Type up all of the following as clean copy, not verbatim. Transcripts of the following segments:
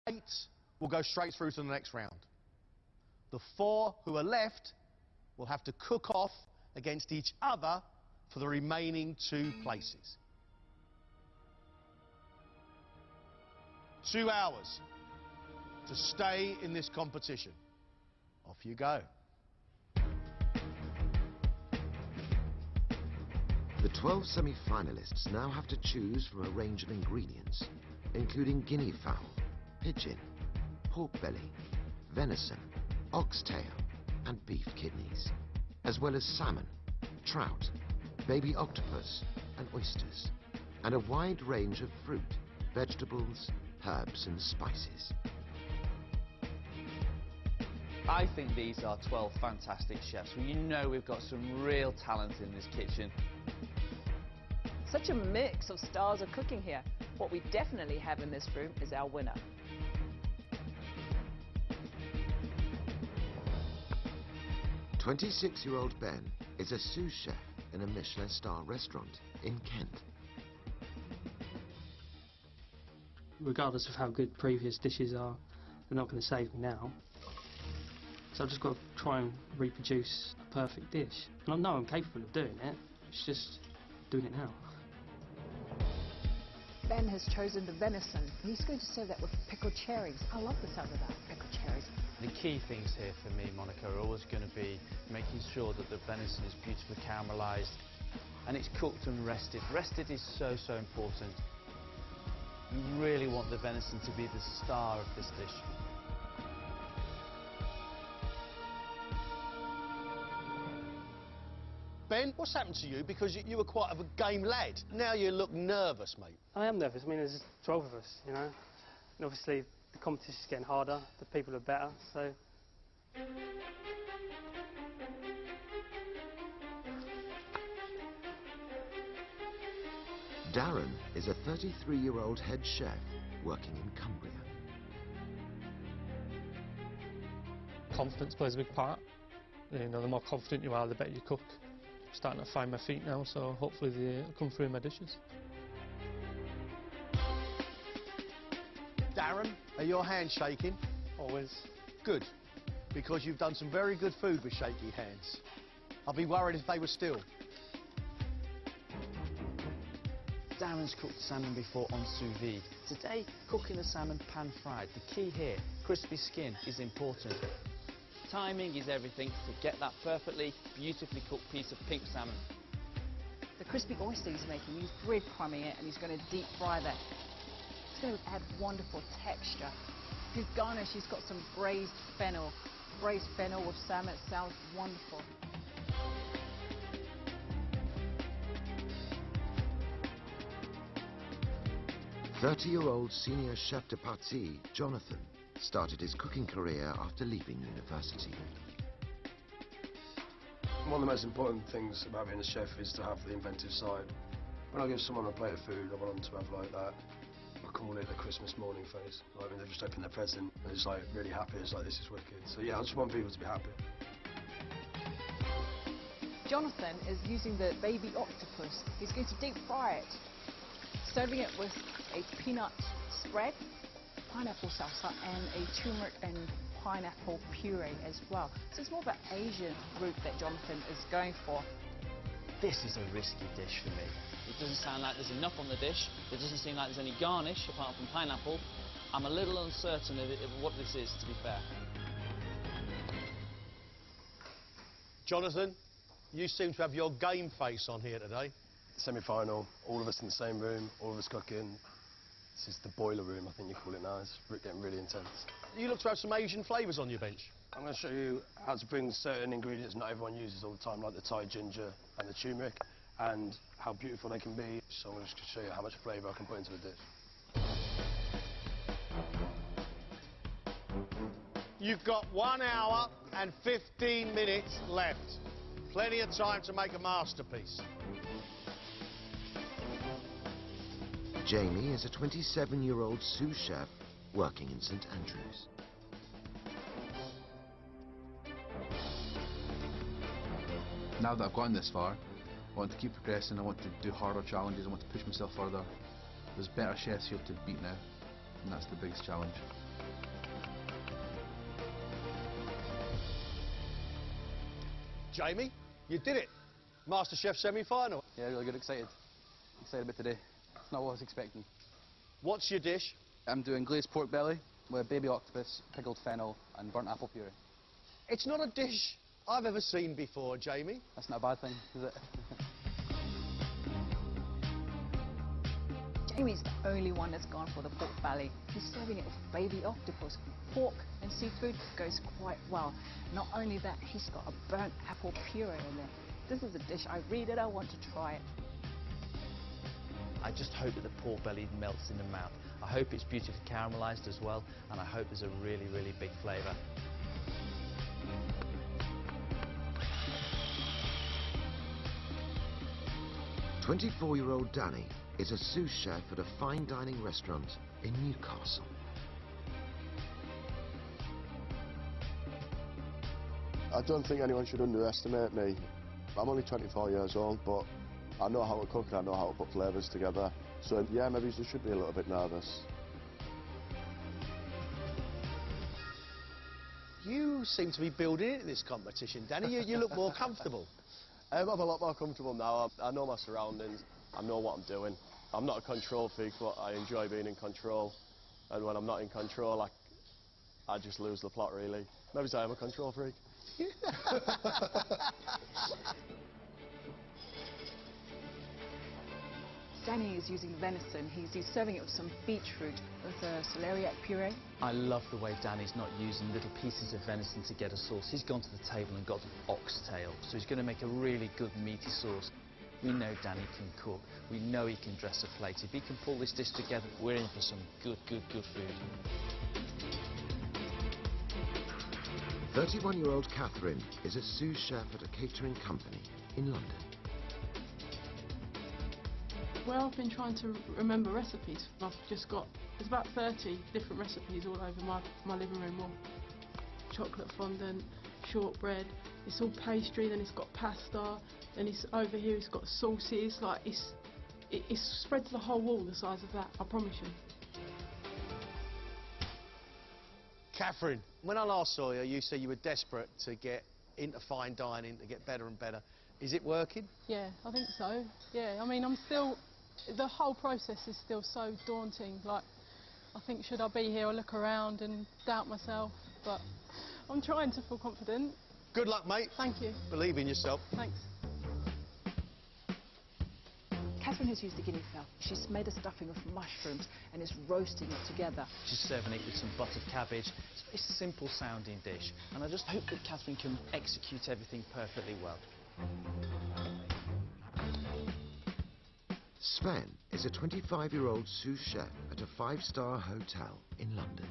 8 will go straight through to the next round. The 4 who are left will have to cook off against each other for the remaining 2 places. 2 hours to stay in this competition. Off you go. The 12 semi-finalists now have to choose from a range of ingredients, including guinea fowl, pigeon, pork belly, venison, oxtail and beef kidneys, as well as salmon, trout, baby octopus and oysters, and a wide range of fruit, vegetables, herbs and spices. I think these are 12 fantastic chefs. Well, you know we've got some real talent in this kitchen. Such a mix of styles of cooking here. What we definitely have in this room is our winner. "26-year-old Ben is a sous chef in a Michelin star restaurant in Kent. Regardless of how good previous dishes are, they're not going to save me now. So I've just got to try and reproduce a perfect dish. And I know I'm capable of doing it, it's just doing it now. Ben has chosen the venison. He's going to serve that with pickled cherries. I love the sound of that, pickled cherries. The key things here for me, Monica, are always going to be making sure that the venison is beautifully caramelised and it's cooked and rested. Rested is so, so important. You really want the venison to be the star of this dish. Ben, what's happened to you? Because you were quite of a game lad. Now you look nervous, mate. I am nervous. I mean, there's 12 of us, you know. And obviously, the competition's getting harder, the people are better, so... Darren is a 33-year-old head chef working in Cumbria. Confidence plays a big part. You know, the more confident you are, the better you cook. I'm starting to find my feet now, so hopefully they'll come through in my dishes. Darren, are your hands shaking? Always. Good, because you've done some very good food with shaky hands. I'd be worried if they were still. Darren's cooked salmon before on sous vide. Today, cooking the salmon pan-fried. The key here, crispy skin, is important. Timing is everything to get that perfectly, beautifully cooked piece of pink salmon. The crispy oyster he's making, he's breadcrumbing it and he's going to deep fry that. It's going to add wonderful texture. His garnish, he's got some braised fennel. Braised fennel with salmon, it sounds wonderful. "30-year-old senior chef de partie, Jonathan, started his cooking career after leaving university. One of the most important things about being a chef is to have the inventive side. When I give someone a plate of food, I want them to have like that, I call it the Christmas morning face. Like when they've just opened their present and it's like really happy, it's like this is wicked. So yeah, I just want people to be happy. Jonathan is using the baby octopus. He's going to deep fry it, serving it with a peanut spread, pineapple salsa and a turmeric and pineapple puree as well. So it's more of an Asian route that Jonathan is going for. This is a risky dish for me. It doesn't sound like there's enough on the dish. It doesn't seem like there's any garnish apart from pineapple. I'm a little uncertain of what this is, to be fair. Jonathan, you seem to have your game face on here today. Semi-final, all of us in the same room, all of us cooking. This is the boiler room, I think you call it now. It's getting really intense. You look to have some Asian flavours on your bench. I'm going to show you how to bring certain ingredients not everyone uses all the time, like the Thai ginger and the turmeric, and how beautiful they can be. So I'm just going to show you how much flavour I can put into the dish. You've got 1 hour and 15 minutes left. Plenty of time to make a masterpiece. Jamie is a 27-year-old sous chef working in St Andrews. Now that I've gotten this far, I want to keep progressing, I want to do harder challenges, I want to push myself further. There's better chefs here to beat now, and that's the biggest challenge. Jamie, you did it. MasterChef semi-final. Yeah, really good, excited. Excited about today. It's not what I was expecting. What's your dish? I'm doing glazed pork belly with baby octopus, pickled fennel and burnt apple puree. It's not a dish I've ever seen before, Jamie. That's not a bad thing, is it? Jamie's the only one that's gone for the pork belly. He's serving it with baby octopus. Pork and seafood goes quite well. Not only that, he's got a burnt apple puree in there. This is a dish I want to try it. I just hope that the pork belly melts in the mouth. I hope it's beautifully caramelised as well, and I hope there's a really, really big flavour. "24-year-old Danny is a sous chef at a fine dining restaurant in Newcastle. I don't think anyone should underestimate me. I'm only 24 years old, but I know how to cook and I know how to put flavours together. So yeah, maybe you should be a little bit nervous. You seem to be building into this competition, Danny. You look more comfortable. I'm a lot more comfortable now. I know my surroundings. I know what I'm doing. I'm not a control freak, but I enjoy being in control. And when I'm not in control, I just lose the plot, really. Maybe I am a control freak. Danny is using venison. He's serving it with some beetroot with a celeriac puree. I love the way Danny's not using little pieces of venison to get a sauce. He's gone to the table and got oxtail, so he's going to make a really good meaty sauce. We know Danny can cook. We know he can dress a plate. If he can pull this dish together, we're in for some good food. 31-year-old Catherine is a sous chef at a catering company in London. Well, I've been trying to remember recipes. I've just got, there's about 30 different recipes all over my living room wall. Chocolate fondant, shortbread, it's all pastry, then it's got pasta, then it's over here it's got sauces, like it's spread to the whole wall the size of that, I promise you. Catherine, when I last saw you, you said you were desperate to get into fine dining, to get better and better. Is it working? Yeah, I think so. Yeah, I mean, the whole process is still so daunting. Like, I think, should I be here? I look around and doubt myself, but I'm trying to feel confident. Good luck, mate. Thank you. Believe in yourself. Thanks. Catherine has used the guinea fowl. She's made a stuffing of mushrooms and is roasting it together. She's serving it with some buttered cabbage. It's a very simple sounding dish, and I just hope that Catherine can execute everything perfectly well. Sven is a 25-year-old sous chef at a 5-star hotel in London.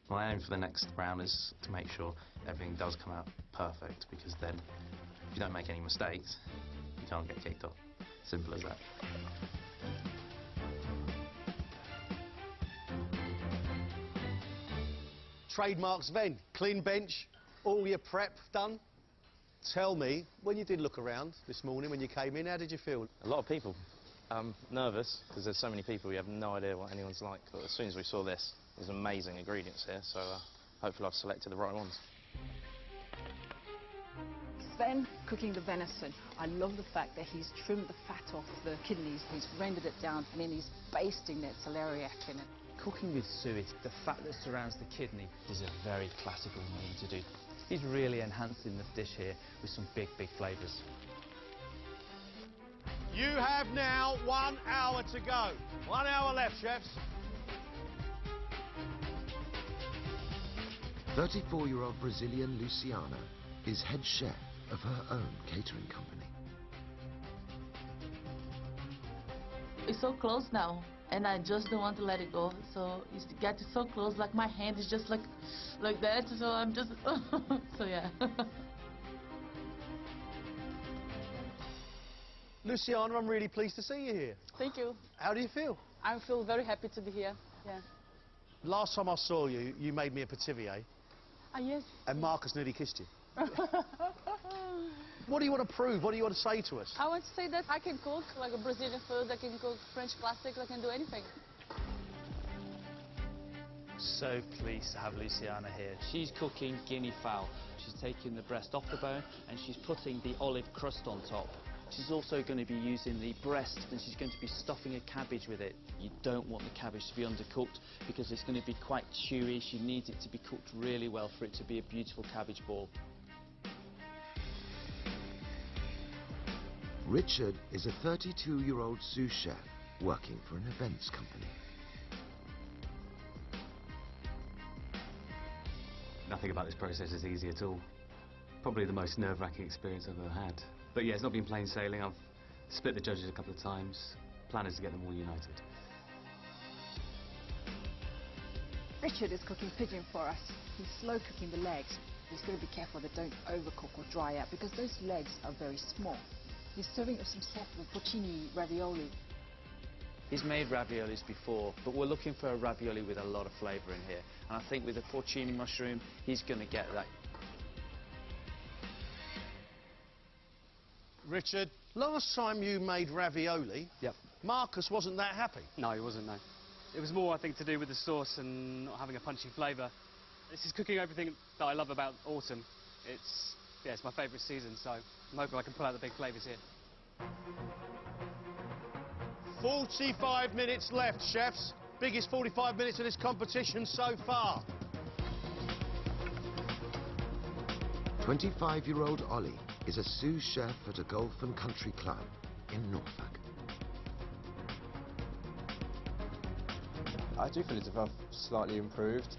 My aim for the next round is to make sure everything does come out perfect, because then if you don't make any mistakes, you can't get kicked off. Simple as that. Trademark Sven, clean bench, all your prep done. Tell me, when you did look around this morning, when you came in, how did you feel? A lot of people. Nervous, because there's so many people, you have no idea what anyone's like. But as soon as we saw this, there's amazing ingredients here, so hopefully I've selected the right ones. Sven cooking the venison. I love the fact that he's trimmed the fat off the kidneys, he's rendered it down, and then he's basting that celeriac in it. Cooking with suet, the fat that surrounds the kidney is a very classical thing to do. He's really enhancing the dish here with some big flavours. You have now 1 hour to go. 1 hour left, chefs. 34-year-old Brazilian Luciana is head chef of her own catering company. It's so close now, and I just don't want to let it go. So it's getting so close, like my hand is just like that. So I'm just, so yeah. Luciana, I'm really pleased to see you here. Thank you. How do you feel? I feel very happy to be here. Yeah. Last time I saw you, you made me a pativier. Ah, yes. And Marcus nearly kissed you. What do you want to prove? What do you want to say to us? I want to say that I can cook like a Brazilian food, I can cook French classics, I can do anything. So pleased to have Luciana here. She's cooking guinea fowl. She's taking the breast off the bone and she's putting the olive crust on top. She's also going to be using the breast and she's going to be stuffing a cabbage with it. You don't want the cabbage to be undercooked because it's going to be quite chewy. She needs it to be cooked really well for it to be a beautiful cabbage ball. Richard is a 32-year-old sous chef working for an events company. Nothing about this process is easy at all. Probably the most nerve-wracking experience I've ever had. But yeah, it's not been plain sailing. I've split the judges a couple of times. Plan is to get them all united. Richard is cooking pigeon for us. He's slow cooking the legs. He's got to be careful they don't overcook or dry out because those legs are very small. He's serving it with some soft porcini ravioli. He's made raviolis before, but we're looking for a ravioli with a lot of flavour in here. And I think with the porcini mushroom, he's going to get that. Richard, last time you made ravioli, Marcus wasn't that happy. No, he wasn't, no. It was more, I think, to do with the sauce and not having a punchy flavour. This is cooking everything that I love about autumn. It's my favourite season, so I'm hoping I can pull out the big flavours here. 45 minutes left, chefs. Biggest 45 minutes of this competition so far. 25-year-old Ollie is a sous chef at a golf and country club in Norfolk. I do feel as if I've slightly improved.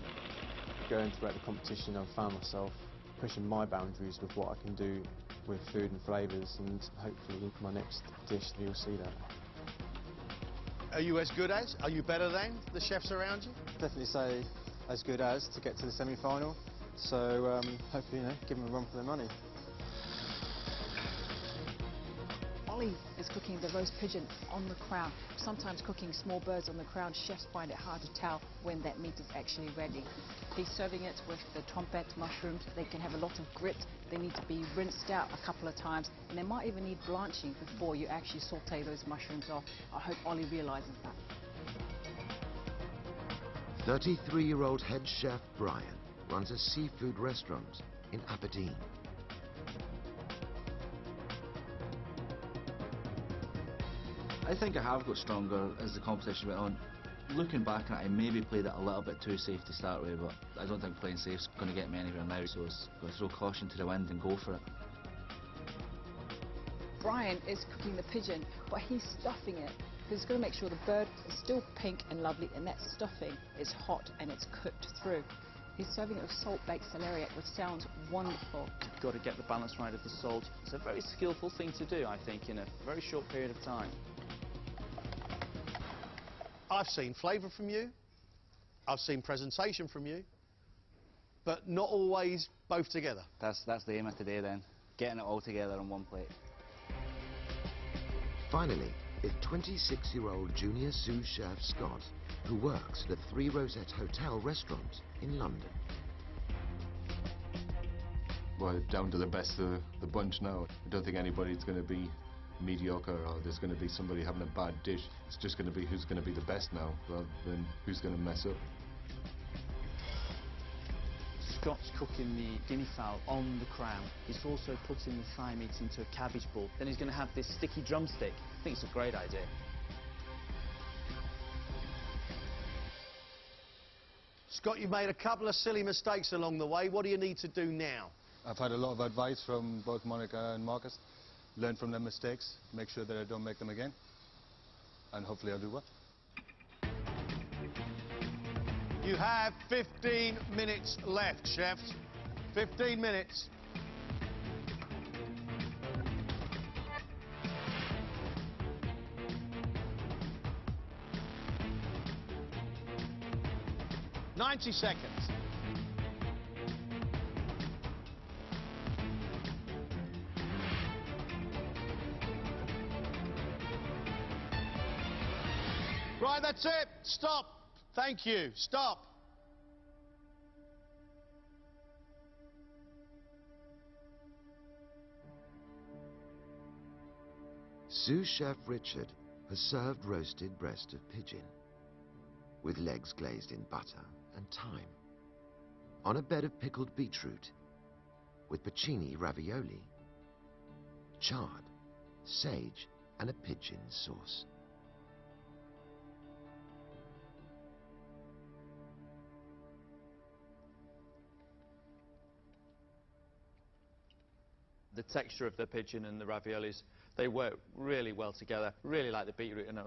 Going throughout the competition, I've found myself pushing my boundaries with what I can do with food and flavours, and hopefully with my next dish you'll see that. Are you as good as? Are you better than the chefs around you? Definitely say as good as to get to the semi-final, so hopefully, give them a run for their money. Ollie is cooking the roast pigeon on the crown. Sometimes cooking small birds on the crown, chefs find it hard to tell when that meat is actually ready. He's serving it with the trompette mushrooms. They can have a lot of grit. They need to be rinsed out a couple of times, and they might even need blanching before you actually saute those mushrooms off. I hope Ollie realises that. 33-year-old head chef Brian runs a seafood restaurant in Aberdeen. I think I have got stronger as the competition went on. Looking back at it, I maybe played it a little bit too safe to start with, but I don't think playing safe is going to get me anywhere now, so it's going to throw caution to the wind and go for it. Brian is cooking the pigeon, but he's stuffing it. He's going to make sure the bird is still pink and lovely, and that stuffing is hot and it's cooked through. He's serving it with salt-baked celeriac, which sounds wonderful. You've got to get the balance right of the salt. It's a very skillful thing to do, I think, in a very short period of time. I've seen flavour from you, I've seen presentation from you, but not always both together. That's the aim of today then, getting it all together on one plate. Finally, it's 26-year-old junior sous chef Scott, who works at a 3 Rosette Hotel restaurant in London. Well, down to the best of the bunch now. I don't think anybody's going to be mediocre or there's going to be somebody having a bad dish. It's just going to be who's going to be the best now rather than who's going to mess up. Scott's cooking the guinea fowl on the crown. He's also putting the thigh meat into a cabbage ball. Then he's going to have this sticky drumstick. I think it's a great idea. Scott, you've made a couple of silly mistakes along the way. What do you need to do now? I've had a lot of advice from both Monica and Marcus. Learn from their mistakes, make sure that I don't make them again, and hopefully I'll do well. You have 15 minutes left, chefs. 15 minutes. "90 seconds. Right, that's it. Stop. Thank you. Stop. Sous chef Richard has served roasted breast of pigeon. with legs glazed in butter and thyme. On a bed of pickled beetroot, with porcini ravioli, chard, sage, and a pigeon sauce. The texture of the pigeon and the raviolis, they work really well together. Really like the beetroot, and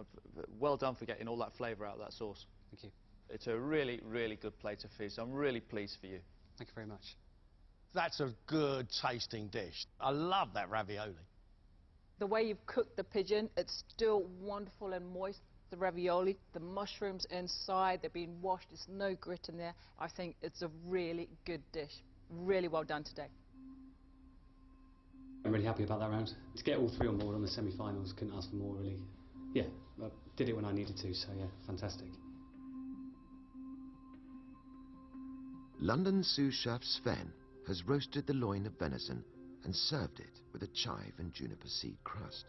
well done for getting all that flavour out of that sauce. Thank you. It's a really, really good plate of food, so I'm really pleased for you. Thank you very much. That's a good tasting dish. I love that ravioli. The way you've cooked the pigeon, it's still wonderful and moist. The ravioli, the mushrooms inside, they're being washed, there's no grit in there. I think it's a really good dish. Really well done today. I'm really happy about that round. To get all three on board on the semi-finals, couldn't ask for more, really. Yeah, I did it when I needed to, so yeah, fantastic. London sous chef Sven has roasted the loin of venison and served it with a chive and juniper seed crust.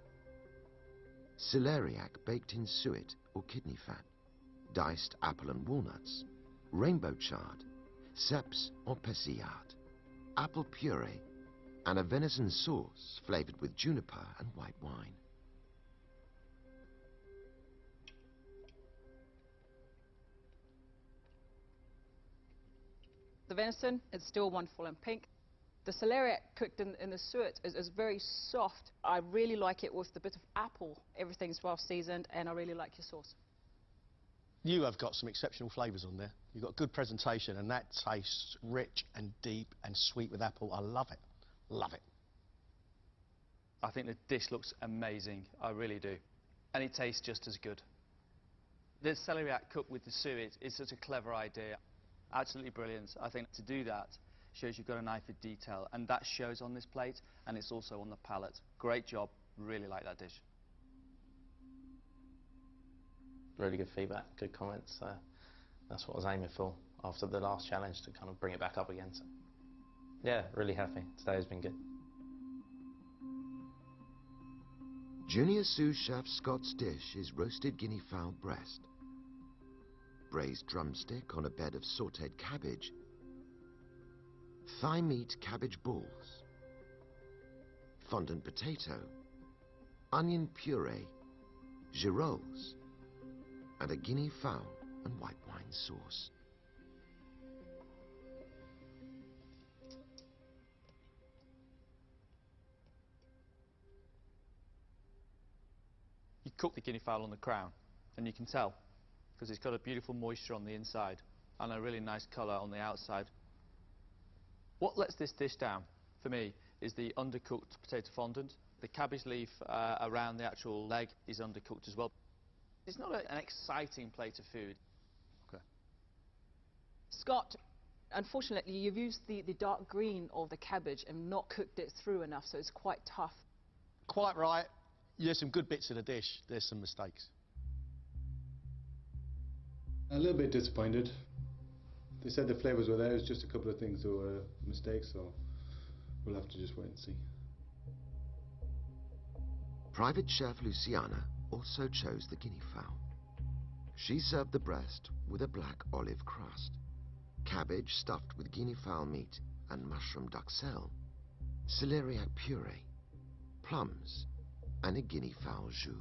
Celeriac baked in suet or kidney fat, diced apple and walnuts, rainbow chard, ceps or persillade, apple puree, and a venison sauce flavoured with juniper and white wine. The venison is still wonderful and pink. The celeriac cooked in the suet is very soft. I really like it with the bit of apple. Everything's well seasoned, and I really like your sauce. You have got some exceptional flavours on there. You've got good presentation, and that tastes rich and deep and sweet with apple. I love it. Love it. I think the dish looks amazing, I really do. And it tastes just as good. The celeriac cooked with the suet is such a clever idea. Absolutely brilliant. I think to do that shows you've got an eye for detail, and that shows on this plate, and it's also on the palate. Great job, really like that dish. Really good feedback, good comments. That's what I was aiming for after the last challenge, to kind of bring it back up again. So, yeah, really happy. Today has been good. Junior sous chef Scott's dish is roasted guinea fowl breast, braised drumstick on a bed of sautéed cabbage, thigh meat cabbage balls, fondant potato, onion puree, girolles, and a guinea fowl and white wine sauce. You cook the guinea fowl on the crown, and you can tell, because it's got a beautiful moisture on the inside and a really nice colour on the outside. What lets this dish down, for me, is the undercooked potato fondant. The cabbage leaf around the actual leg is undercooked as well. It's not an exciting plate of food. Okay. Scott, unfortunately, you've used the dark green of the cabbage and not cooked it through enough, so it's quite tough. Quite right. There's some good bits of the dish. There's some mistakes. A little bit disappointed. They said the flavours were there, it's just a couple of things that were mistakes, so we'll have to just wait and see. Private chef Luciana also chose the guinea fowl. She served the breast with a black olive crust, cabbage stuffed with guinea fowl meat and mushroom duxelle, celeriac puree, plums, and a guinea fowl jus.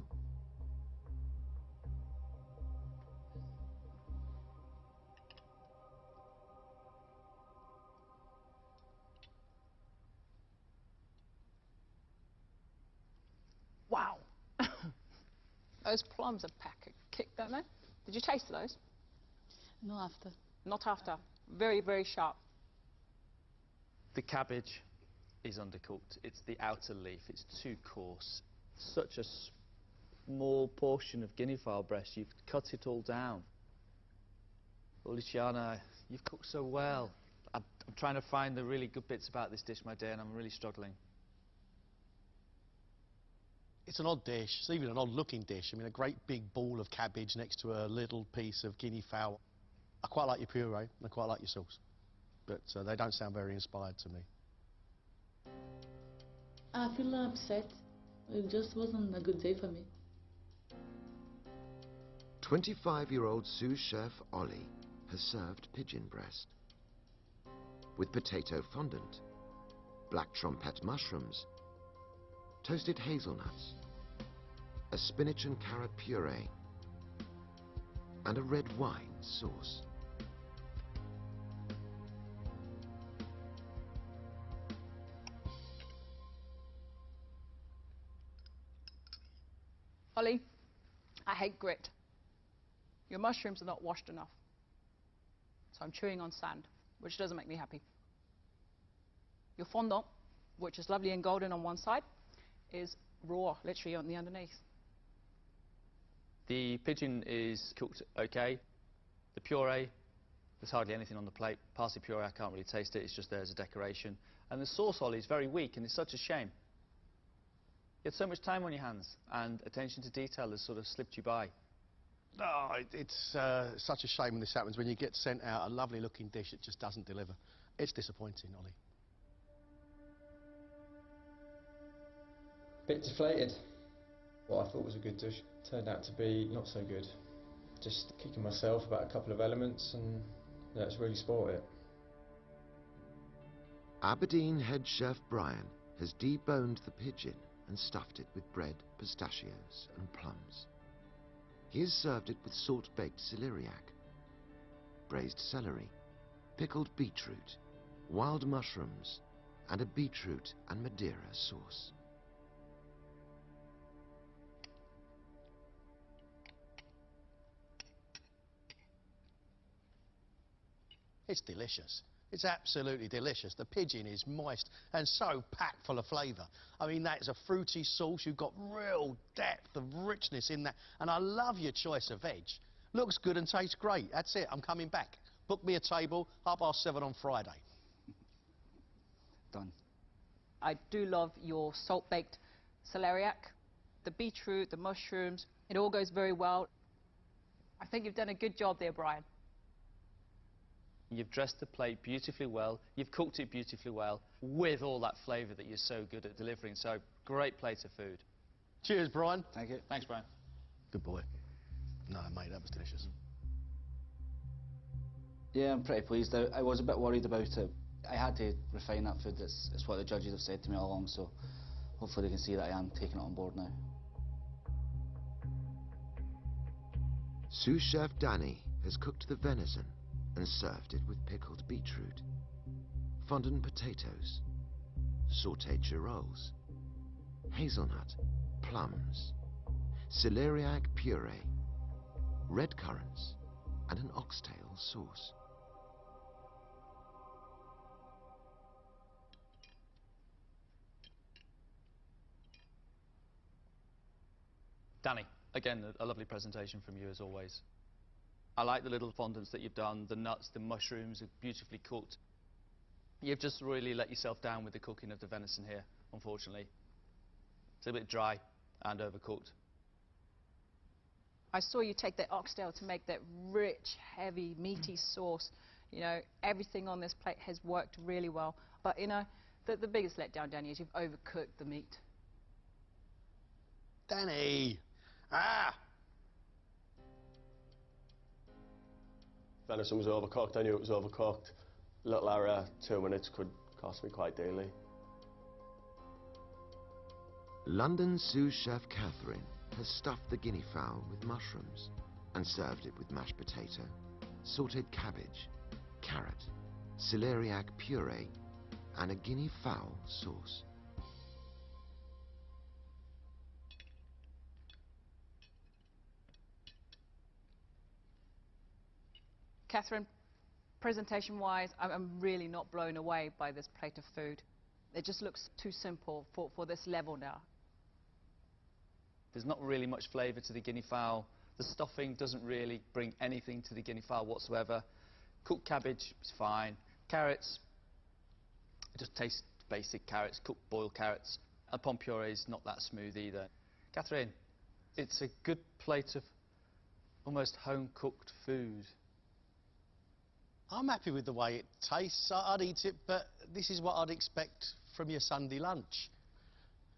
Wow! Those plums are pack a kick, don't they? Did you taste those? No, after. Not after. Very, very sharp. The cabbage is undercooked. It's the outer leaf. It's too coarse. Such a small portion of guinea fowl breast. You've cut it all down. Well, Luciana, you've cooked so well. I'm trying to find the really good bits about this dish, my dear, and I'm really struggling. It's an odd dish. It's even an odd-looking dish. I mean, a great big ball of cabbage next to a little piece of guinea fowl. I quite like your puree, and I quite like your sauce. But they don't sound very inspired to me. I feel upset. It just wasn't a good day for me. 25-year-old sous chef Ollie has served pigeon breast with potato fondant, black trompette mushrooms, toasted hazelnuts, a spinach and carrot puree, and a red wine sauce. Ollie, I hate grit. Your mushrooms are not washed enough. So I'm chewing on sand, which doesn't make me happy. Your fondant, which is lovely and golden on one side, is raw, literally on the underneath. The pigeon is cooked okay. The puree, there's hardly anything on the plate. Parsley puree, I can't really taste it, it's just there as a decoration. And the sauce, Ollie, is very weak, and it's such a shame. You had so much time on your hands, and attention to detail has sort of slipped you by. Oh, it's such a shame when this happens, when you get sent out a lovely looking dish that just doesn't deliver. It's disappointing, Ollie. Bit deflated. What I thought was a good dish turned out to be not so good. Just kicking myself about a couple of elements, and that's really spoiled it. Aberdeen head chef Brian has deboned the pigeon and stuffed it with bread, pistachios and plums. He has served it with salt-baked celeriac, braised celery, pickled beetroot, wild mushrooms, and a beetroot and Madeira sauce. It's delicious. It's absolutely delicious. The pigeon is moist and so packed full of flavour. I mean, that is a fruity sauce. You've got real depth of richness in that. And I love your choice of veg. Looks good and tastes great. That's it. I'm coming back. Book me a table, 7:30 on Friday. Done. I do love your salt-baked celeriac, the beetroot, the mushrooms. It all goes very well. I think you've done a good job there, Brian. You've dressed the plate beautifully well, you've cooked it beautifully well, with all that flavour that you're so good at delivering. So, great plate of food. Cheers, Brian. Thank you. Thanks, Brian. Good boy. No, mate, that was delicious. Yeah, I'm pretty pleased. I was a bit worried about it. I had to refine that food. It's what the judges have said to me all along, so hopefully they can see that I am taking it on board now. Sous chef Danny has cooked the venison and served it with pickled beetroot, fondant potatoes, sautéed girolles, hazelnut, plums, celeriac puree, red currants, and an oxtail sauce. Danny, again, a lovely presentation from you as always. I like the little fondants that you've done, the nuts, the mushrooms are beautifully cooked. You've just really let yourself down with the cooking of the venison here, unfortunately. It's a bit dry and overcooked. I saw you take that oxtail to make that rich, heavy, meaty sauce. You know, everything on this plate has worked really well. But, you know, the biggest letdown, Danny, is you've overcooked the meat. Danny! Ah! Venison was overcooked. I knew it was overcooked. Little error, 2 minutes could cost me quite dearly. London sous chef Catherine has stuffed the guinea fowl with mushrooms and served it with mashed potato, sautéed cabbage, carrot, celeriac puree, and a guinea fowl sauce. Catherine, presentation-wise, I'm really not blown away by this plate of food. It just looks too simple for this level now. There's not really much flavour to the guinea fowl. The stuffing doesn't really bring anything to the guinea fowl whatsoever. Cooked cabbage is fine. Carrots, it just tastes basic carrots, cooked boiled carrots. And pomme puree is not that smooth either. Catherine, it's a good plate of almost home-cooked food. I'm happy with the way it tastes. I'd eat it, but this is what I'd expect from your Sunday lunch,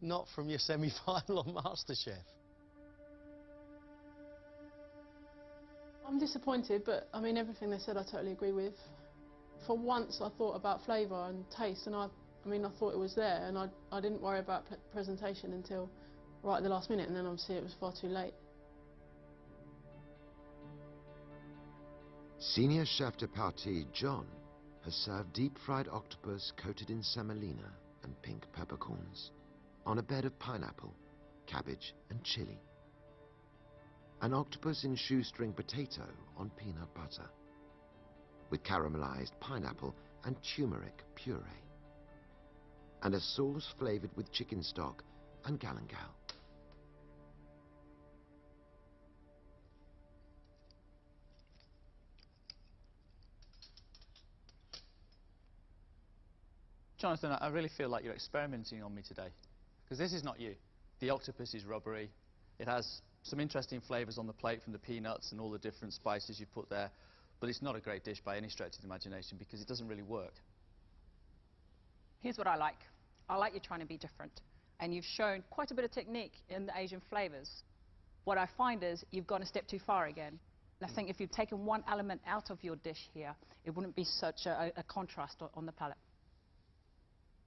not from your semi-final on MasterChef. I'm disappointed, but I mean everything they said I totally agree with. For once I thought about flavour and taste, and I thought it was there, and I didn't worry about presentation until right at the last minute, and then obviously it was far too late. Senior chef de partie John has served deep-fried octopus coated in semolina and pink peppercorns on a bed of pineapple, cabbage and chilli. An octopus in shoestring potato on peanut butter, with caramelized pineapple and turmeric puree, and a sauce flavored with chicken stock and galangal. Jonathan, I really feel like you're experimenting on me today, because this is not you. The octopus is rubbery. It has some interesting flavours on the plate from the peanuts and all the different spices you put there, but it's not a great dish by any stretch of the imagination because it doesn't really work. Here's what I like. I like you trying to be different, and you've shown quite a bit of technique in the Asian flavours. What I find is you've gone a step too far again. And I think if you'd taken one element out of your dish here, it wouldn't be such a contrast on the palate.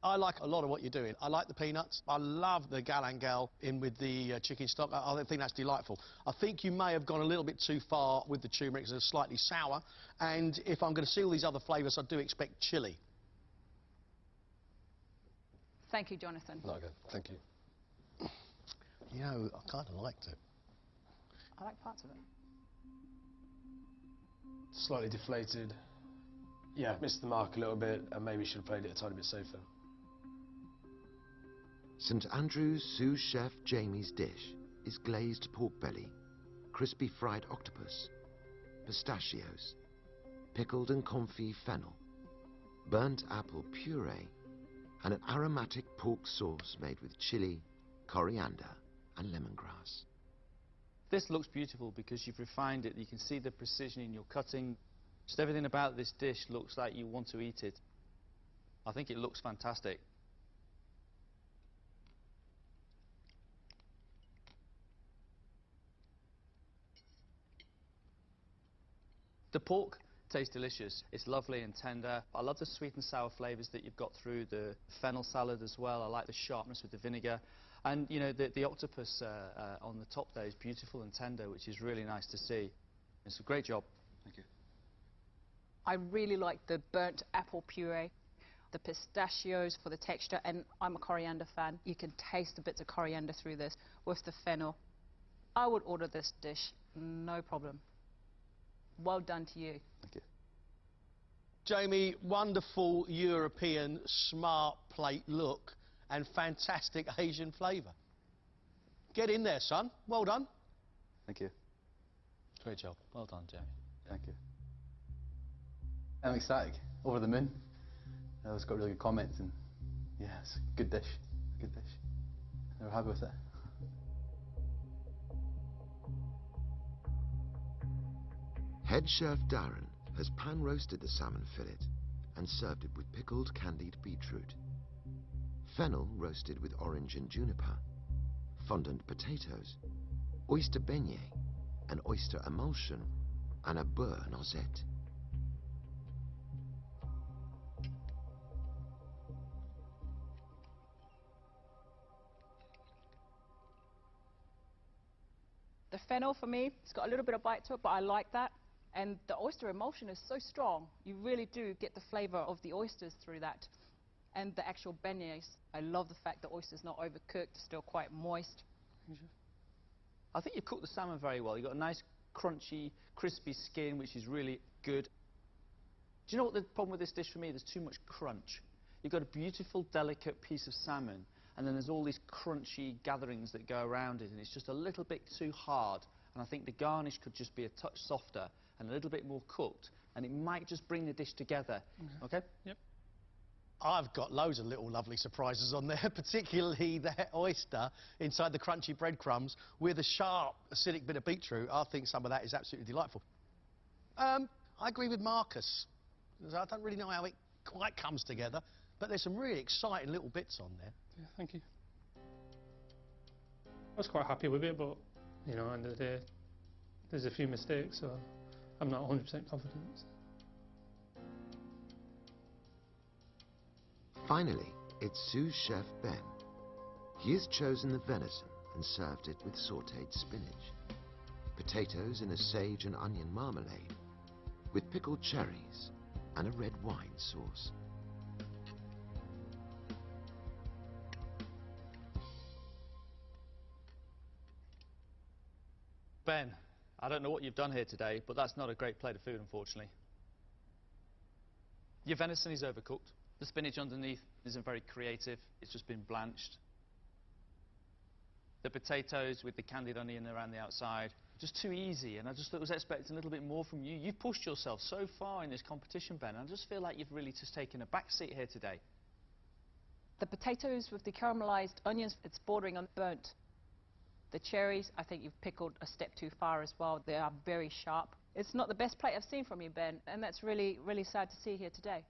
I like a lot of what you're doing. I like the peanuts. I love the galangal in with the chicken stock. I think that's delightful. I think you may have gone a little bit too far with the turmeric because it's slightly sour. And if I'm going to see all these other flavours, I do expect chilli. Thank you, Jonathan. No, good. Thank you. You know, I kind of liked it. I like parts of it. Slightly deflated. Yeah, missed the mark a little bit and maybe should have played it a tiny bit safer. St Andrew's sous chef Jamie's dish is glazed pork belly, crispy fried octopus, pistachios, pickled and confit fennel, burnt apple puree, and an aromatic pork sauce made with chilli, coriander and lemongrass. This looks beautiful because you've refined it. You can see the precision in your cutting. Just everything about this dish looks like you want to eat it. I think it looks fantastic. The pork tastes delicious. It's lovely and tender. I love the sweet and sour flavours that you've got through the fennel salad as well. I like the sharpness with the vinegar. And, you know, the octopus on the top there is beautiful and tender, which is really nice to see. It's a great job. Thank you. I really like the burnt apple puree, the pistachios for the texture, and I'm a coriander fan. You can taste the bits of coriander through this with the fennel. I would order this dish, no problem. Well done to you. Thank you. Jamie, wonderful European smart plate look and fantastic Asian flavour. Get in there, son. Well done. Thank you. Great job. Well done, Jamie. Thank you. I'm ecstatic. Over the moon. It's got really good comments, and yeah, it's a good dish. Good dish. We're happy with it. Head chef Darren has pan-roasted the salmon fillet and served it with pickled candied beetroot, fennel roasted with orange and juniper, fondant potatoes, oyster beignet, an oyster emulsion, and a beurre noisette. The fennel, for me, it's got a little bit of bite to it, but I like that. And the oyster emulsion is so strong, you really do get the flavour of the oysters through that. And the actual beignets, I love the fact the oyster's not overcooked, still quite moist. I think you've cooked the salmon very well. You've got a nice, crunchy, crispy skin, which is really good. Do you know what the problem with this dish for me? There's too much crunch. You've got a beautiful, delicate piece of salmon, and then there's all these crunchy gatherings that go around it, and it's just a little bit too hard. And I think the garnish could just be a touch softer and a little bit more cooked, and it might just bring the dish together. Okay? Yep. I've got loads of little lovely surprises on there, particularly that oyster inside the crunchy breadcrumbs with a sharp, acidic bit of beetroot. I think some of that is absolutely delightful. I agree with Marcus. I don't really know how it quite comes together, but there's some really exciting little bits on there. Yeah, thank you. I was quite happy with it, but, you know, end of the day, there's a few mistakes, so I'm not 100% confident. Finally, it's sous chef Ben. He has chosen the venison and served it with sautéed spinach, potatoes in a sage and onion marmalade, with pickled cherries and a red wine sauce. Ben, I don't know what you've done here today, but that's not a great plate of food, unfortunately. Your venison is overcooked. The spinach underneath isn't very creative. It's just been blanched. The potatoes with the candied onion around the outside, just too easy, and I just was expecting a little bit more from you. You've pushed yourself so far in this competition, Ben, and I just feel like you've really just taken a back seat here today. The potatoes with the caramelised onions, it's bordering on burnt. The cherries, I think you've pickled a step too far as well. They are very sharp. It's not the best plate I've seen from you, Ben, and that's really, really sad to see here today.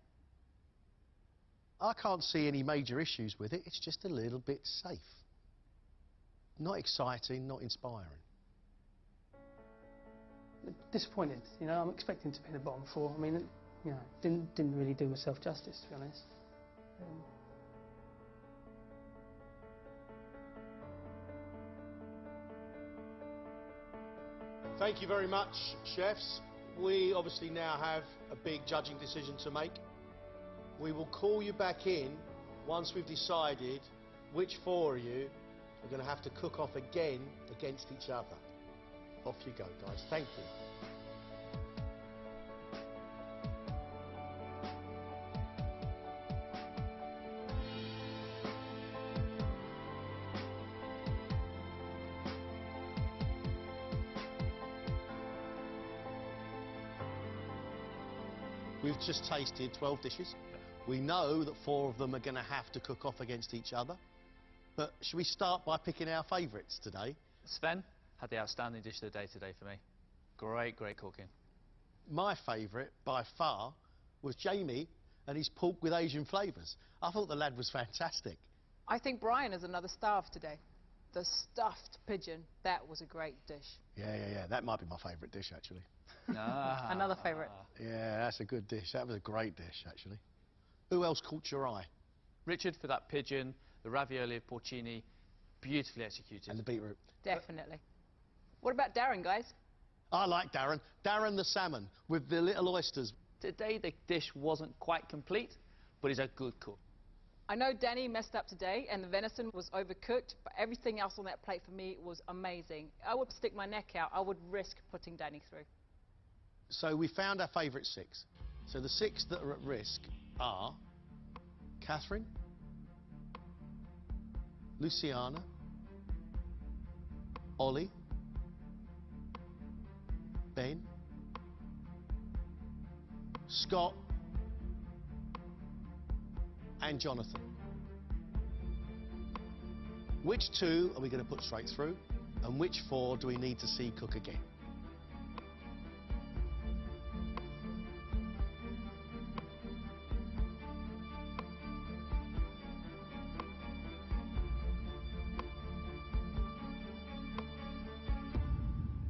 I can't see any major issues with it. It's just a little bit safe. Not exciting, not inspiring. Disappointed, you know. I'm expecting to be the bottom four. I mean, you know, didn't really do myself justice, to be honest. Thank you very much, chefs. We obviously now have a big judging decision to make. We will call you back in once we've decided which four of you are going to have to cook off again against each other. Off you go, guys. Thank you. We've just tasted 12 dishes. We know that 4 of them are going to have to cook off against each other. But should we start by picking our favourites today? Sven had the outstanding dish of the day today for me. Great, great cooking. My favourite, by far, was Jamie and his pork with Asian flavours. I thought the lad was fantastic. I think Brian is another star of today. The stuffed pigeon, that was a great dish. Yeah. That might be my favourite dish, actually. Another favourite. Yeah, that's a good dish. That was a great dish, actually. Who else caught your eye? Richard for that pigeon, the ravioli of porcini, beautifully executed. And the beetroot. Definitely. What about Darren, guys? I like Darren. Darren the salmon with the little oysters. Today the dish wasn't quite complete, but he's a good cook. I know Danny messed up today and the venison was overcooked, but everything else on that plate for me was amazing. I would stick my neck out. I would risk putting Danny through. So we found our favourite 6. So the 6 that are at risk are Catherine, Luciana, Ollie, Ben, Scott and Jonathan. Which 2 are we going to put straight through and which 4 do we need to see cook again?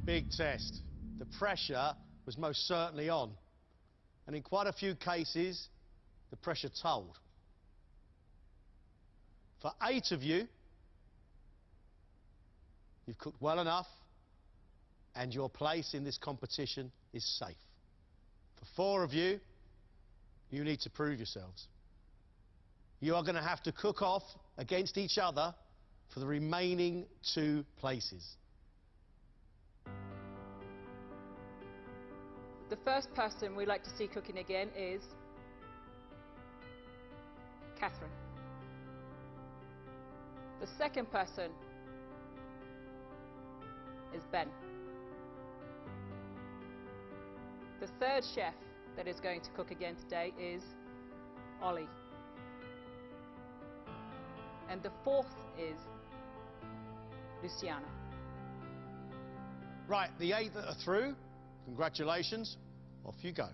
Big test. The pressure was most certainly on. And in quite a few cases, the pressure told. For 8 of you, you've cooked well enough and your place in this competition is safe. For 4 of you, you need to prove yourselves. You are going to have to cook off against each other for the remaining 2 places. The first person we'd like to see cooking again is Catherine. The second person is Ben. The third chef that is going to cook again today is Ollie. And the 4th is Luciana. Right, the 8 that are through, congratulations, off you go.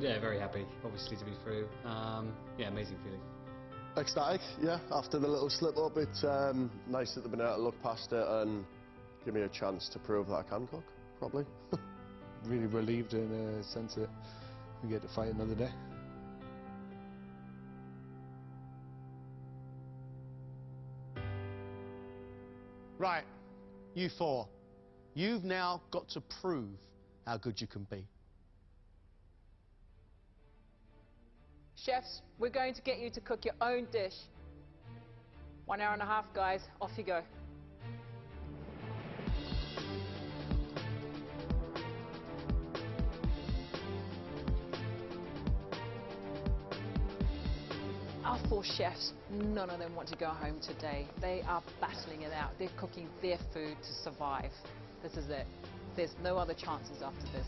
Yeah, very happy, obviously, to be through. Yeah, amazing feeling. Ecstatic, yeah. After the little slip-up, it's nice that they've been able to look past it and give me a chance to prove that I can cook, probably. Really relieved in a sense that we get to fight another day. Right, you four. You've now got to prove how good you can be. Chefs, we're going to get you to cook your own dish. 1 hour and a half, guys. Off you go. Our 4 chefs, none of them want to go home today. They are battling it out. They're cooking their food to survive. This is it. There's no other chances after this.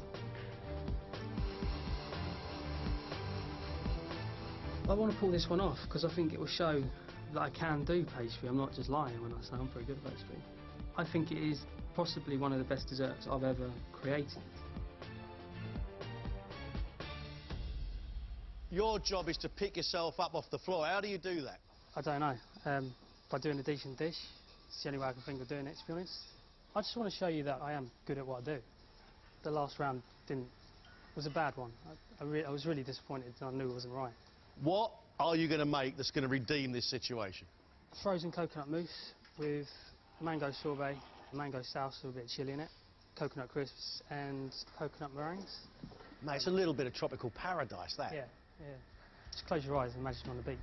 I want to pull this one off because I think it will show that I can do pastry. I'm not just lying when I say I'm very good at pastry. I think it is possibly one of the best desserts I've ever created. Your job is to pick yourself up off the floor. How do you do that? I don't know. By doing a decent dish. It's the only way I can think of doing it, to be honest. I just want to show you that I am good at what I do. The last round was a bad one. I was really disappointed and I knew it wasn't right. What are you going to make that's going to redeem this situation? Frozen coconut mousse with mango sorbet, mango sauce with a bit of chilli in it, coconut crisps and coconut meringues. Mate, it's a little bit of tropical paradise, that. Yeah, yeah. Just close your eyes and imagine you're on the beach.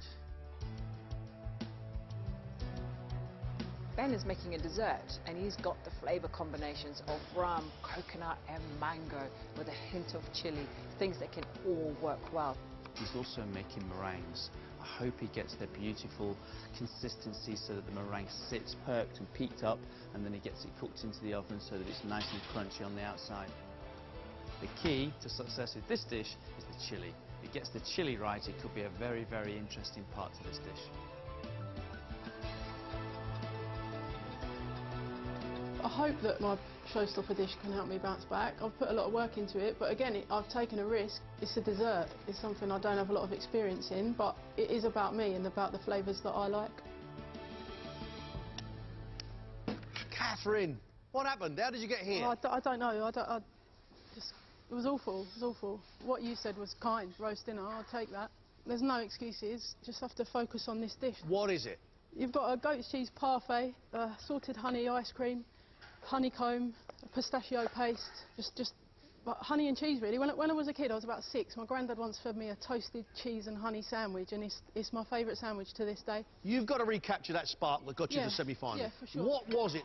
Ben is making a dessert and he's got the flavour combinations of rum, coconut and mango with a hint of chili, things that can all work well. He's also making meringues. I hope he gets the beautiful consistency so that the meringue sits perked and peaked up, and then he gets it cooked into the oven so that it's nice and crunchy on the outside. The key to success with this dish is the chili. If it gets the chili right, it could be a very, very interesting part to this dish. I hope that my showstopper dish can help me bounce back. I've put a lot of work into it, but again, I've taken a risk. It's a dessert. It's something I don't have a lot of experience in, but it is about me and about the flavours that I like. Catherine, what happened? How did you get here? Oh, I don't know. It was awful. It was awful. What you said was kind. Roast dinner. I'll take that. There's no excuses. Just have to focus on this dish. What is it? You've got a goat's cheese parfait, salted honey ice cream, honeycomb, pistachio paste, just honey and cheese really. When I was a kid, I was about 6, my granddad once fed me a toasted cheese and honey sandwich, and it's my favourite sandwich to this day. You've got to recapture that spark that got you to the semi-final. Yeah, for sure. What was it?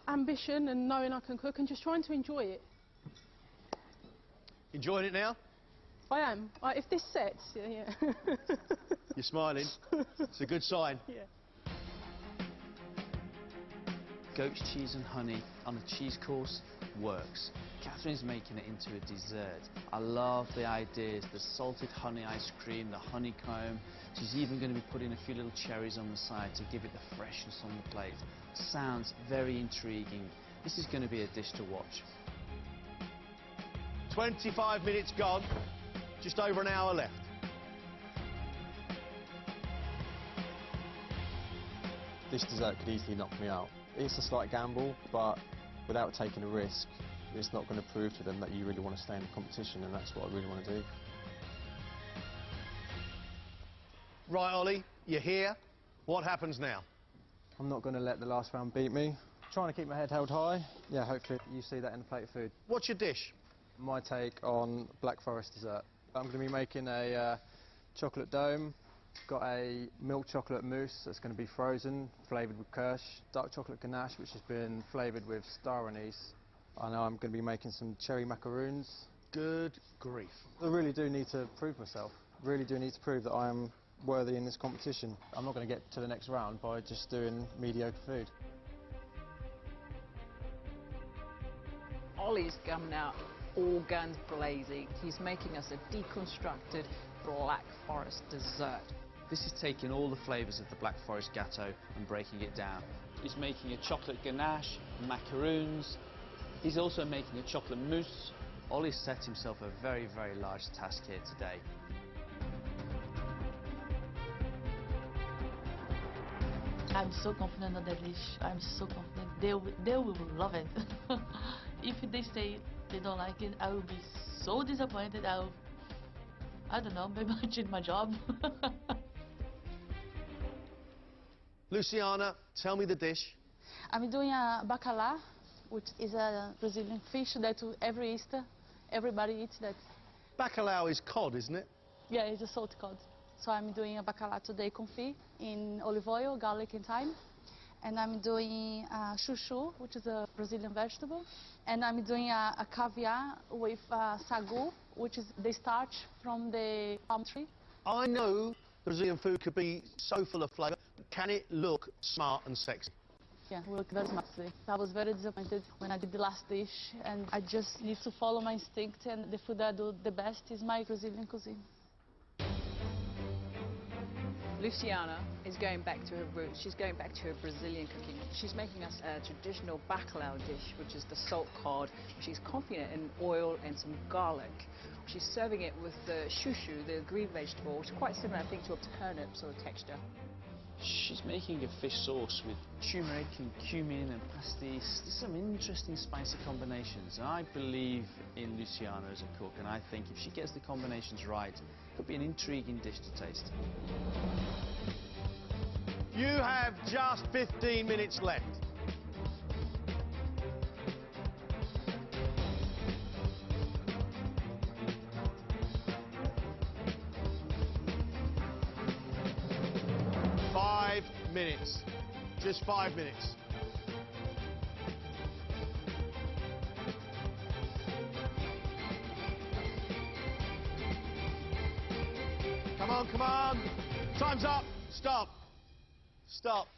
Ambition and knowing I can cook and just trying to enjoy it. Enjoying it now? I am. If this sets, yeah. You're smiling. It's a good sign. Yeah. Goat's cheese and honey on a cheese course works. Catherine's making it into a dessert. I love the ideas, the salted honey ice cream, the honeycomb. She's even going to be putting a few little cherries on the side to give it the freshness on the plate. Sounds very intriguing. This is going to be a dish to watch. 25 minutes gone, just over an hour left. This dessert could easily knock me out. It's a slight gamble, but without taking a risk, it's not going to prove to them that you really want to stay in the competition, and that's what I really want to do. Right, Ollie, you're here. What happens now? I'm not going to let the last round beat me. Trying to keep my head held high. Yeah, hopefully you see that in the plate of food. What's your dish? My take on Black Forest dessert. I'm going to be making a chocolate dome. Got a milk chocolate mousse that's going to be frozen, flavoured with kirsch. Dark chocolate ganache, which has been flavoured with star anise. I know I'm going to be making some cherry macaroons. Good grief. I really do need to prove myself. Really do need to prove that I am worthy in this competition. I'm not going to get to the next round by just doing mediocre food. Ollie's coming out all guns blazing. He's making us a deconstructed Black Forest dessert. This is taking all the flavours of the Black Forest Gâteau and breaking it down. He's making a chocolate ganache, macaroons. He's also making a chocolate mousse. Ollie's set himself a very, very large task here today. I'm so confident of that dish. I'm so confident. They will love it. If they say they don't like it, I will be so disappointed. I don't know, maybe I'll change my job. Luciana, tell me the dish. I'm doing a bacalhau, which is a Brazilian fish that every Easter everybody eats that. Bacalhau is cod, isn't it? Yeah, it's a salt cod. So I'm doing a bacalhau today confit in olive oil, garlic and thyme. And I'm doing chuchu, which is a Brazilian vegetable. And I'm doing a caviar with sagu, which is the starch from the palm tree. I know Brazilian food could be so full of flavour. Can it look smart and sexy? Yeah, we look very smart today. I was very disappointed when I did the last dish, and I just need to follow my instinct, and the food I do the best is my Brazilian cuisine. Luciana is going back to her roots. She's going back to her Brazilian cooking. She's making us a traditional bacalhau dish, which is the salt cod. She's confident in oil and some garlic. She's serving it with the chuchu, the green vegetable, which is quite similar, I think, to a turnip sort of texture. She's making a fish sauce with turmeric and cumin and pastis. There's some interesting spicy combinations. I believe in Luciana as a cook, and I think if she gets the combinations right, it could be an intriguing dish to taste. You have just 15 minutes left. Minutes. Just 5 minutes. Come on, come on. Time's up. Stop. Stop.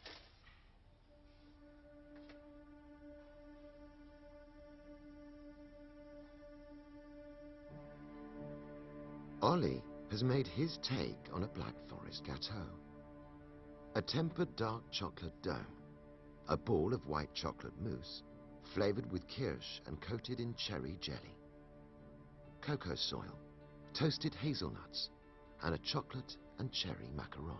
Ollie has made his take on a Black Forest gâteau. A tempered dark chocolate dome, a ball of white chocolate mousse, flavoured with kirsch and coated in cherry jelly, cocoa soil, toasted hazelnuts, and a chocolate and cherry macaron.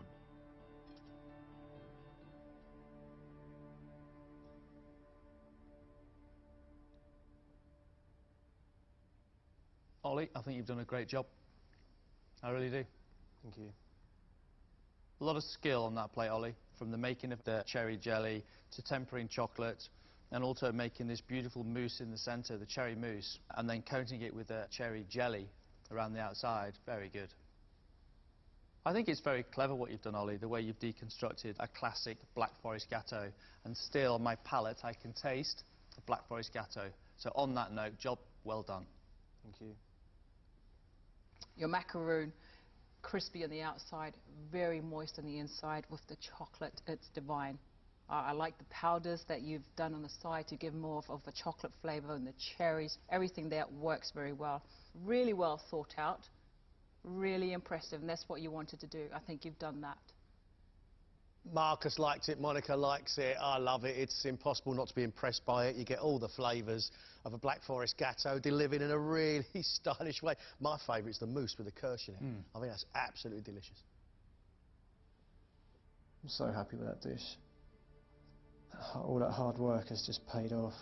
Ollie, I think you've done a great job. I really do. Thank you. A lot of skill on that plate, Ollie, from the making of the cherry jelly to tempering chocolate and also making this beautiful mousse in the centre, the cherry mousse, and then coating it with the cherry jelly around the outside. Very good. I think it's very clever what you've done, Ollie, the way you've deconstructed a classic Black Forest gâteau, and still on my palate I can taste the Black Forest gâteau. So on that note, job well done. Thank you. Your macaroon, crispy on the outside, very moist on the inside with the chocolate. It's divine. I like the powders that you've done on the side to give more of a chocolate flavour, and the cherries. Everything there works very well. Really well thought out. Really impressive, and that's what you wanted to do. I think you've done that. Marcus likes it, Monica likes it, I love it. It's impossible not to be impressed by it. You get all the flavours of a Black Forest gâteau delivered in a really stylish way. My favourite's the mousse with the kirsch in it. I think that's absolutely delicious. I'm so happy with that dish. All that hard work has just paid off.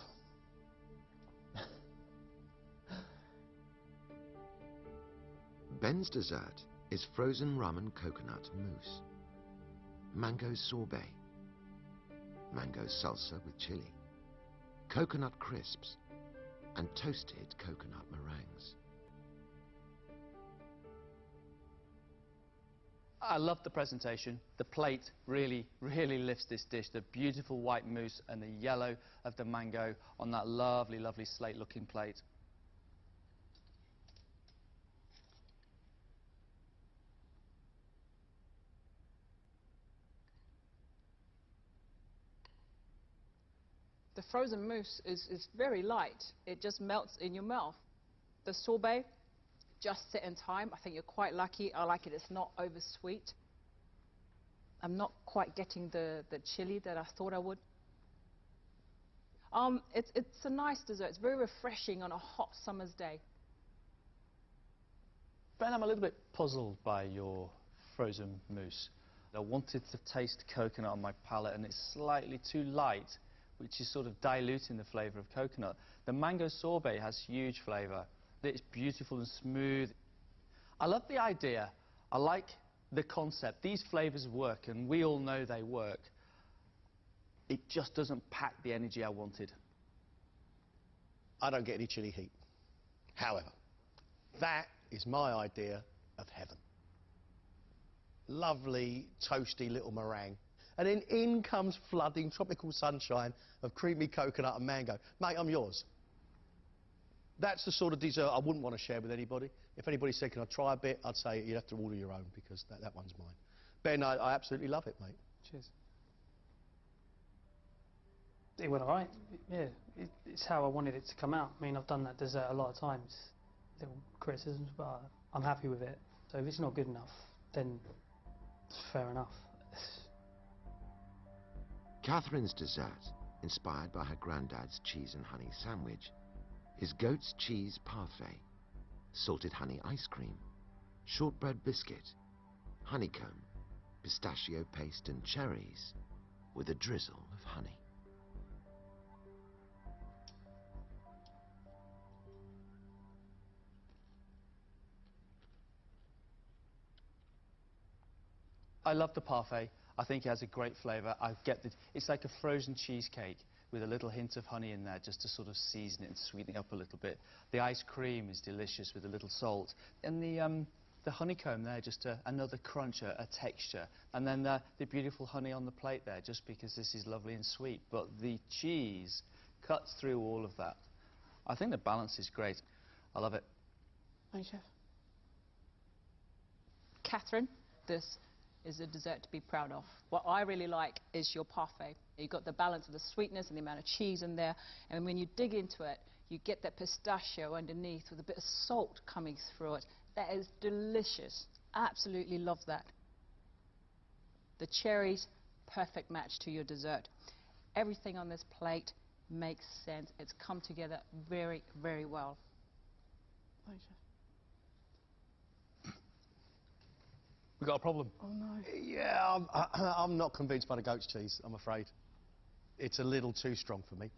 Ben's dessert is frozen rum and coconut mousse, mango sorbet, mango salsa with chili, coconut crisps, and toasted coconut meringues. I love the presentation. The plate really, really lifts this dish. The beautiful white mousse and the yellow of the mango on that lovely, lovely slate-looking plate. The frozen mousse is very light. It just melts in your mouth. The sorbet, just set in time. I think you're quite lucky. I like it. It's not over sweet. I'm not quite getting the chili that I thought I would. It's a nice dessert. It's very refreshing on a hot summer's day. Ben, I'm a little bit puzzled by your frozen mousse. I wanted to taste coconut on my palate, and it's slightly too light, which is sort of diluting the flavour of coconut. The mango sorbet has huge flavour. It's beautiful and smooth. I love the idea. I like the concept. These flavours work, and we all know they work. It just doesn't pack the energy I wanted. I don't get any chili heat. However, that is my idea of heaven. Lovely, toasty little meringue. And then in comes flooding tropical sunshine of creamy coconut and mango. Mate, I'm yours. That's the sort of dessert I wouldn't want to share with anybody. If anybody said, can I try a bit, I'd say you'd have to order your own, because that one's mine. Ben, I absolutely love it, mate. Cheers. It went alright. Yeah, it's how I wanted it to come out. I mean, I've done that dessert a lot of times. Little criticisms, but I'm happy with it. So if it's not good enough, then it's fair enough. Catherine's dessert, inspired by her granddad's cheese and honey sandwich, is goat's cheese parfait, salted honey ice cream, shortbread biscuit, honeycomb, pistachio paste and cherries, with a drizzle of honey. I love the parfait. I think it has a great flavour. I get that it's like a frozen cheesecake with a little hint of honey in there just to sort of season it and sweeten it up a little bit. The ice cream is delicious with a little salt. And the honeycomb there, just another crunch, a texture. And then the beautiful honey on the plate there, just because this is lovely and sweet. But the cheese cuts through all of that. I think the balance is great. I love it. Thanks, Chef. Catherine, this is a dessert to be proud of. What I really like is your parfait. You've got the balance of the sweetness and the amount of cheese in there, and when you dig into it, you get that pistachio underneath with a bit of salt coming through it. That is delicious. Absolutely love that. The cherries, perfect match to your dessert. Everything on this plate makes sense. It's come together very, very well. Thanks, Chef. We've got a problem. Oh no. Yeah, I'm not convinced by the goat's cheese, I'm afraid. It's a little too strong for me.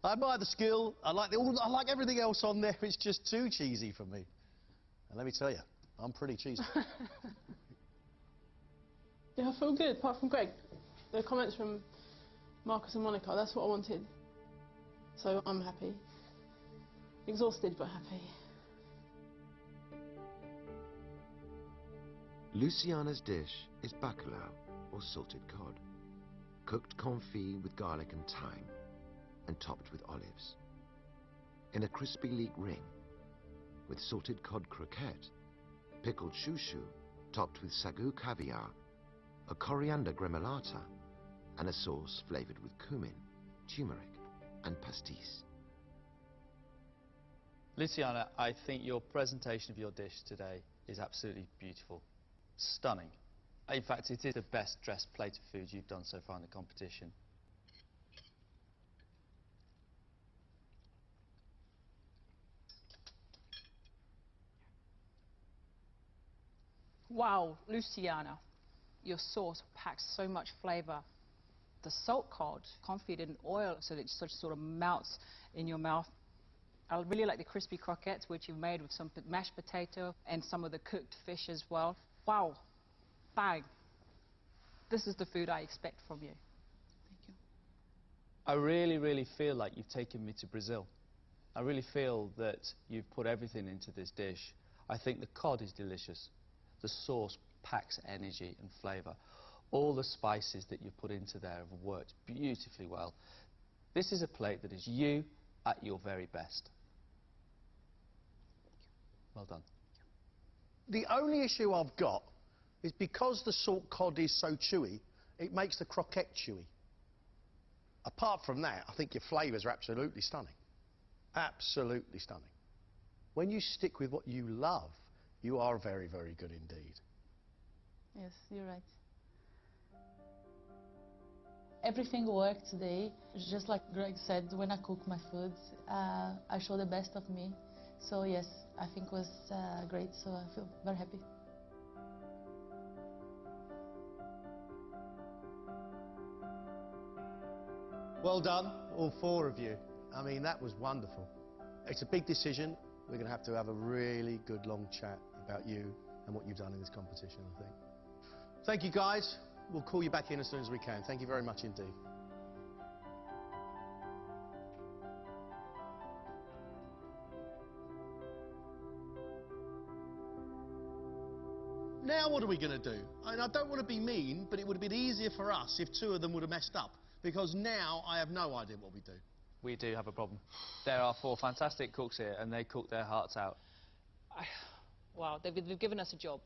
I admire the skill, I like everything else on there, it's just too cheesy for me. And let me tell you, I'm pretty cheesy. Yeah, I feel good, apart from Greg. The comments from Marcus and Monica, that's what I wanted. So I'm happy. Exhausted, but happy. Luciana's dish is bacalhau, or salted cod, cooked confit with garlic and thyme, and topped with olives. In a crispy leek ring, with salted cod croquette, pickled chouchou, topped with sagu caviar, a coriander gremolata, and a sauce flavoured with cumin, turmeric, and pastis. Luciana, I think your presentation of your dish today is absolutely beautiful. Stunning. In fact, it is the best dressed plate of food you've done so far in the competition. Wow, Luciana, your sauce packs so much flavour. The salt cod, confit in oil, so that it just sort of melts in your mouth. I really like the crispy croquettes, which you've made with some mashed potato and some of the cooked fish as well. Wow, bang. This is the food I expect from you. Thank you. I really, really feel like you've taken me to Brazil. I really feel that you've put everything into this dish. I think the cod is delicious. The sauce packs energy and flavour. All the spices that you've put into there have worked beautifully well. This is a plate that is you at your very best. Well done. The only issue I've got is because the salt cod is so chewy, it makes the croquette chewy. Apart from that, I think your flavours are absolutely stunning. Absolutely stunning. When you stick with what you love, you are very, very good indeed. Yes, you're right. Everything worked today. Just like Greg said, when I cook my food, I show the best of me. So yes, I think it was great, so I feel very happy. Well done, all 4 of you. I mean, that was wonderful. It's a big decision. We're going to have a really good long chat about you and what you've done in this competition, I think. Thank you, guys. We'll call you back in as soon as we can. Thank you very much indeed. Now what are we going to do? I don't want to be mean, but it would have been easier for us if 2 of them would have messed up, because now I have no idea what we do. We do have a problem. There are 4 fantastic cooks here, and they cook their hearts out. Wow, they've given us a job.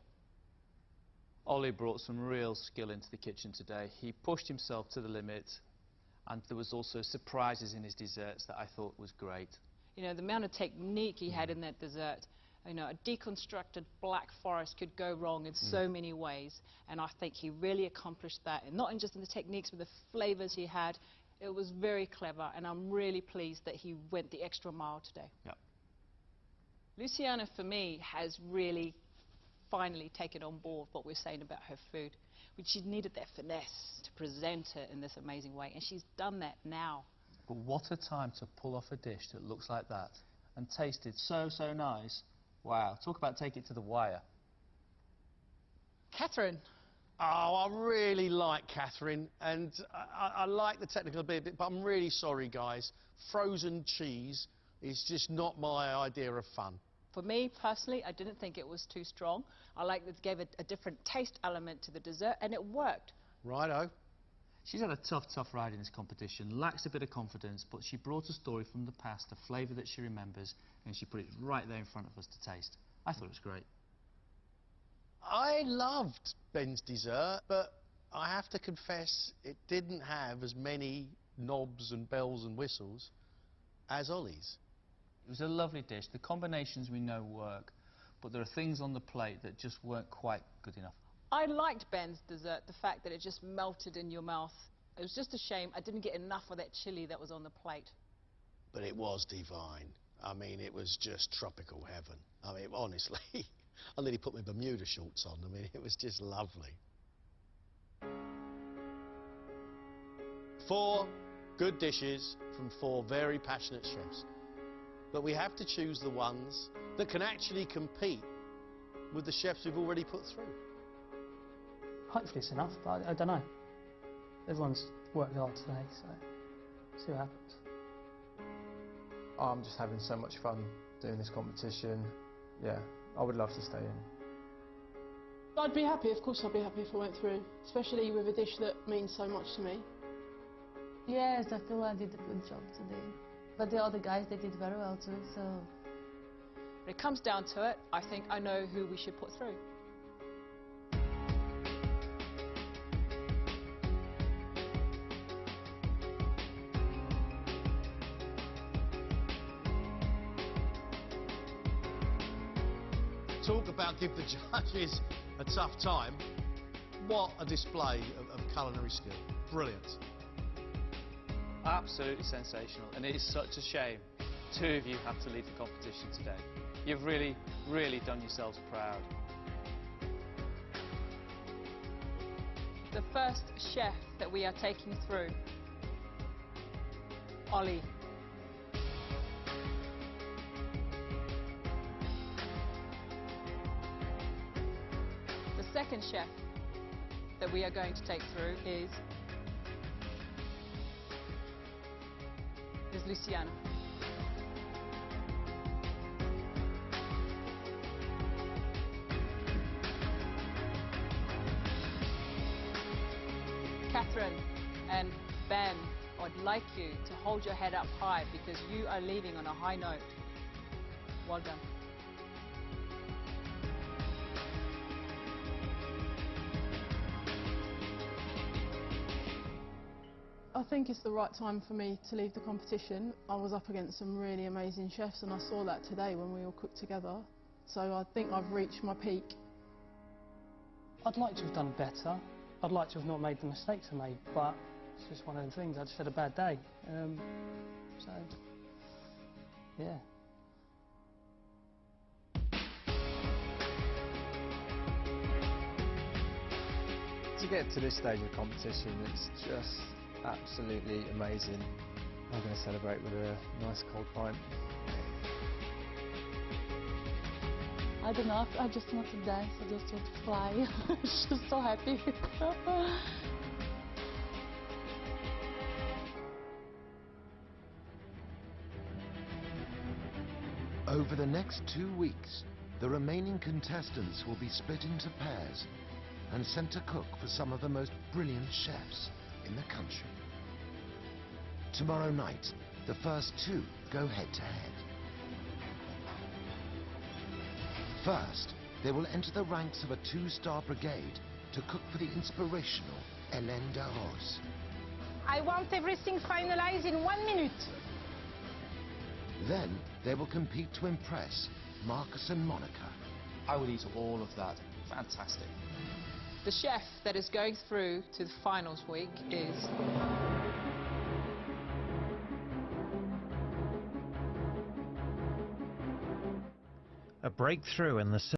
Ollie brought some real skill into the kitchen today. He pushed himself to the limit, and there was also surprises in his desserts that I thought was great. You know, the amount of technique he had in that dessert. You know, a deconstructed black forest could go wrong in so many ways, and I think he really accomplished that, and not just in the techniques, but the flavours he had. It was very clever, and I'm really pleased that he went the extra mile today. Yep. Luciana, for me, has really finally taken on board what we're saying about her food, which she needed that finesse to present it in this amazing way, and she's done that now. But what a time to pull off a dish that looks like that and tasted so nice. Wow, talk about take it to the wire. Catherine. Oh, I really like Catherine, and I like the technical bit, but I'm really sorry, guys. Frozen cheese is just not my idea of fun. For me, personally, I didn't think it was too strong. I like that it gave a different taste element to the dessert, and it worked. Righto. She's had a tough ride in this competition, lacks a bit of confidence, but she brought a story from the past, a flavour that she remembers, and she put it right there in front of us to taste. I thought it was great. I loved Ben's dessert, but I have to confess it didn't have as many knobs and bells and whistles as Ollie's. It was a lovely dish. The combinations we know work, but there are things on the plate that just weren't quite good enough. I liked Ben's dessert, the fact that it just melted in your mouth. It was just a shame I didn't get enough of that chilli that was on the plate. But it was divine. I mean, it was just tropical heaven. I mean, honestly, I nearly put my Bermuda shorts on. I mean, it was just lovely. 4 good dishes from 4 very passionate chefs. But we have to choose the ones that can actually compete with the chefs we've already put through. Hopefully it's enough, but I don't know. Everyone's worked hard today, so see what happens. I'm just having so much fun doing this competition. Yeah, I would love to stay in. I'd be happy, of course I'd be happy if I went through, especially with a dish that means so much to me. Yes, I feel I did a good job today. But the other guys, they did very well too, so... When it comes down to it, I think I know who we should put through. Talk about give the judges a tough time. What a display of culinary skill. Brilliant. Absolutely sensational, and it is such a shame 2 of you have to leave the competition today. You've really done yourselves proud. The first chef that we are taking through, Ollie. The second chef that we are going to take through is Luciana. Catherine and Ben, I'd like you to hold your head up high because you are leaving on a high note. Well done. I think it's the right time for me to leave the competition. I was up against some really amazing chefs, and I saw that today when we all cooked together. So I think I've reached my peak. I'd like to have done better. I'd like to have not made the mistakes I made, but it's just one of the things. I just had a bad day. So, yeah. To get to this stage of competition, it's just absolutely amazing. I'm going to celebrate with a nice cold pint. I don't know, I just want to dance, I just want to fly. I'm just so happy. Over the next 2 weeks, the remaining contestants will be split into pairs and sent to cook for some of the most brilliant chefs in the country. Tomorrow night, the first 2 go head-to-head. First, they will enter the ranks of a 2-star brigade to cook for the inspirational Hélène de Rose. I want everything finalized in 1 minute. Then, they will compete to impress Marcus and Monica. I would eat all of that. Fantastic. The chef that is going through to the finals week is... A breakthrough in the